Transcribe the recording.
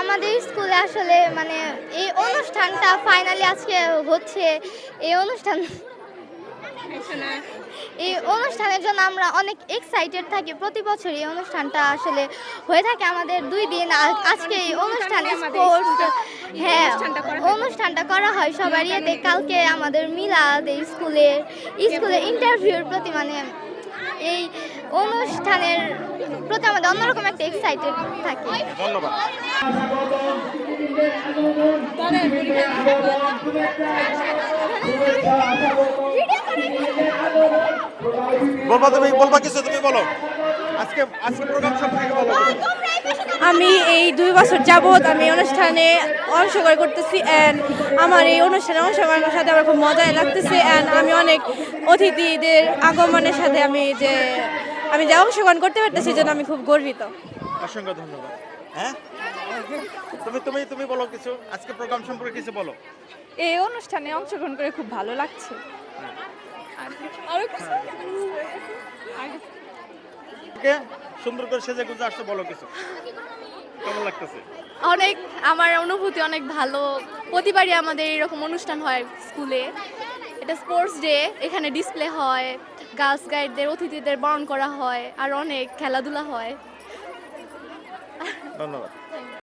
আমাদের স্কুলে আসলে মানে এই অনুষ্ঠানটা ফাইনালি আজকে হচ্ছে। এই অনুষ্ঠান এই অনুষ্ঠানের জন্য আমরা অনেক এক্সাইটেড থাকি। প্রতি বছর এই অনুষ্ঠানটা আসলে হয়ে থাকে আমাদের 2 দিন। আজকে এই অনুষ্ঠানে স্পোর্টস অনুষ্ঠানটা করা হয় সবার ইয়েতে। কালকে আমাদের মিলাদ এই স্কুলে ইন্টারভিউর প্রতি মানে এই অনুষ্ঠানের প্রতি আমাদের অন্যরকম একটা এক্সাইটেড থাকি। ধন্যবাদ। বলবা বলবা কিছু, তুমি বলো আজকে প্রোগ্রাম সম্পর্কে বলো। আমি এই 2 বছর যাবৎ আমি অনুষ্ঠানে অংশগ্রহণ করতেছি অ্যান্ড আমার এই অনুষ্ঠানে অংশগ্রহণের সাথে আমার খুব মজাই লাগতেছে অ্যান্ড আমি অনেক অতিথিদের আগমনের সাথে আমি যে অংশগ্রহণ করতে পারতেছি জন্য আমি খুব গর্বিত। অসংখ্য ধন্যবাদ। হ্যাঁ, তুমি তুমি বলো কিছু, আজকে প্রোগ্রাম সম্পর্কে কিছু বলো। এই অনুষ্ঠানে অংশগ্রহণ করে খুব ভালো লাগছে। সুন্দর করে সেজে গুজে আসতে বলো কিছু, কেমন লাগতেছে? অনেক আমার অনুভূতি অনেক ভালো। প্রতিবারই আমাদের এরকম অনুষ্ঠান হয় স্কুলে। এটা স্পোর্টস ডে, এখানে ডিসপ্লে হয়, গার্লস গাইডদের অতিথিদের বরণ করা হয়, আর অনেক খেলাধুলা হয়। ধন্যবাদ।